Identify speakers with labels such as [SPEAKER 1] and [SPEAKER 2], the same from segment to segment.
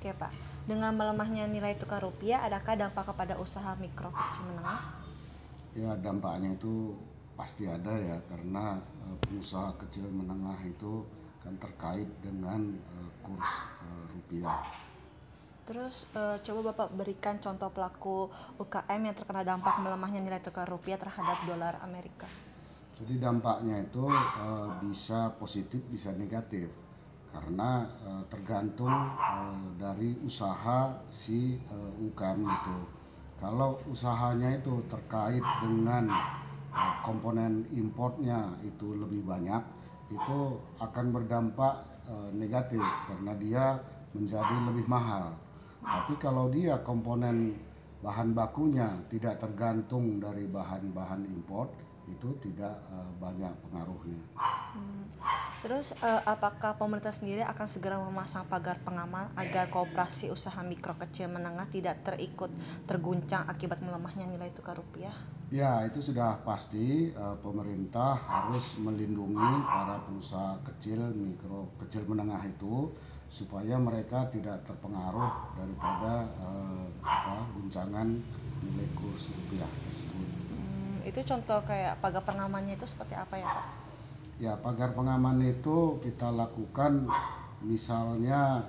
[SPEAKER 1] Oke Pak, dengan melemahnya nilai tukar rupiah, adakah dampak kepada usaha mikro kecil menengah?
[SPEAKER 2] Ya, dampaknya itu pasti ada ya, karena pengusaha kecil menengah itu kan terkait dengan kurs rupiah.
[SPEAKER 1] Terus coba Bapak berikan contoh pelaku UKM yang terkena dampak melemahnya nilai tukar rupiah terhadap dolar Amerika.
[SPEAKER 2] Jadi dampaknya itu bisa positif, bisa negatif, karena tergantung dari usaha si UKM itu. Kalau usahanya itu terkait dengan komponen importnya itu lebih banyak, itu akan berdampak negatif karena dia menjadi lebih mahal. Tapi kalau dia komponen bahan bakunya tidak tergantung dari bahan-bahan import, itu tidak banyak pengaruhnya.
[SPEAKER 1] Terus apakah pemerintah sendiri akan segera memasang pagar pengaman agar koperasi usaha mikro kecil menengah tidak terguncang akibat melemahnya nilai tukar rupiah?
[SPEAKER 2] Ya, itu sudah pasti pemerintah harus melindungi para pengusaha kecil, mikro, kecil menengah itu supaya mereka tidak terpengaruh daripada guncangan nilai kurs rupiah tersebut.
[SPEAKER 1] Itu contoh kayak pagar pengamannya itu seperti apa ya Pak?
[SPEAKER 2] Ya, pagar pengaman itu kita lakukan misalnya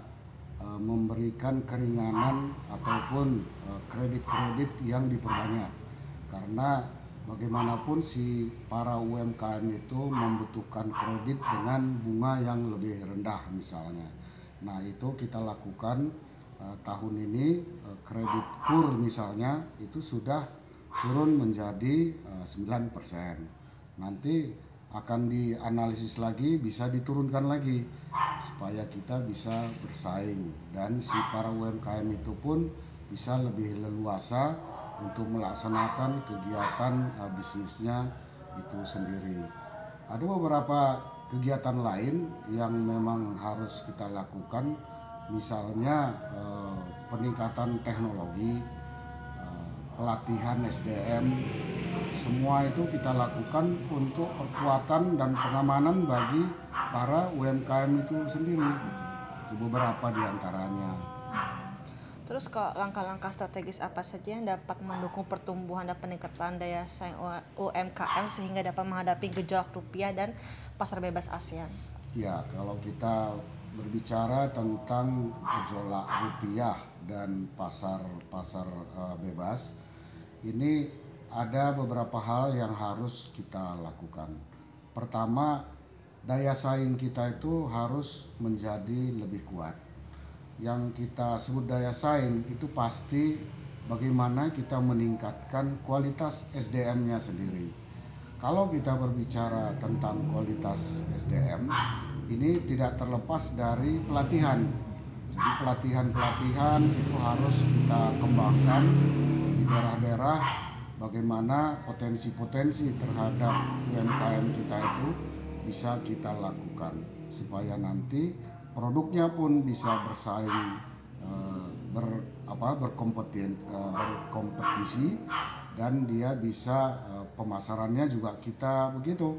[SPEAKER 2] memberikan keringanan ataupun kredit-kredit yang diperbanyak, karena bagaimanapun si para UMKM itu membutuhkan kredit dengan bunga yang lebih rendah misalnya. Nah, itu kita lakukan tahun ini kredit KUR misalnya itu sudah turun menjadi 9%. Nanti akan dianalisis lagi, bisa diturunkan lagi supaya kita bisa bersaing dan si para UMKM itu pun bisa lebih leluasa untuk melaksanakan kegiatan bisnisnya itu sendiri. Ada beberapa kegiatan lain yang memang harus kita lakukan, misalnya peningkatan teknologi, pelatihan SDM, semua itu kita lakukan untuk perkuatan dan pengamanan bagi para UMKM itu sendiri. Itu beberapa di antaranya.
[SPEAKER 1] Terus langkah-langkah strategis apa saja yang dapat mendukung pertumbuhan dan peningkatan daya saing UMKM sehingga dapat menghadapi gejolak rupiah dan pasar bebas ASEAN?
[SPEAKER 2] Ya, kalau kita berbicara tentang gejolak rupiah dan pasar bebas, ini ada beberapa hal yang harus kita lakukan. Pertama, daya saing kita itu harus menjadi lebih kuat. Yang kita sebut daya saing itu pasti bagaimana kita meningkatkan kualitas SDM-nya sendiri. Kalau kita berbicara tentang kualitas SDM, ini tidak terlepas dari pelatihan. Jadi pelatihan-pelatihan itu harus kita kembangkan di daerah-daerah, bagaimana potensi-potensi terhadap UMKM kita itu bisa kita lakukan supaya nanti produknya pun bisa bersaing, berkompetisi, dan dia bisa pemasarannya juga kita begitu.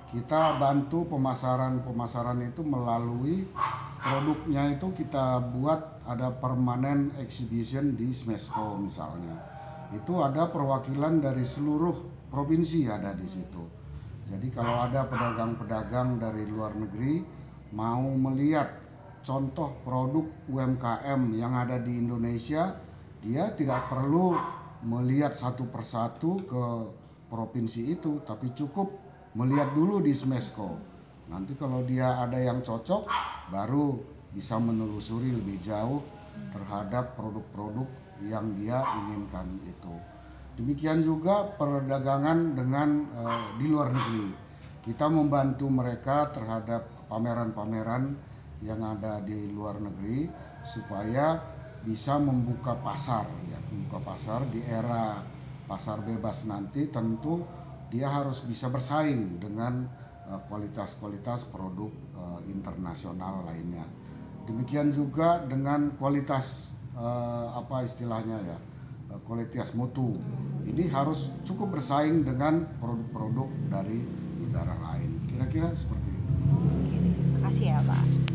[SPEAKER 2] Kita bantu pemasaran itu melalui produknya itu kita buat ada permanent exhibition di Smesco misalnya. Itu ada perwakilan dari seluruh provinsi ada di situ. Jadi kalau ada pedagang-pedagang dari luar negeri mau melihat contoh produk UMKM yang ada di Indonesia, dia tidak perlu melihat satu persatu ke provinsi itu, tapi cukup melihat dulu di Smesco. Nanti kalau dia ada yang cocok, baru bisa menelusuri lebih jauh terhadap produk-produk yang dia inginkan itu. Demikian juga perdagangan dengan di luar negeri. Kita membantu mereka terhadap pameran-pameran yang ada di luar negeri supaya bisa membuka pasar, ya, membuka pasar di era pasar bebas nanti. Tentu dia harus bisa bersaing dengan kualitas-kualitas produk internasional lainnya. Demikian juga dengan kualitas apa istilahnya ya, kualitas mutu. Ini harus cukup bersaing dengan produk-produk dari negara lain. Kira-kira seperti itu.
[SPEAKER 1] Oke, terima kasih ya Pak.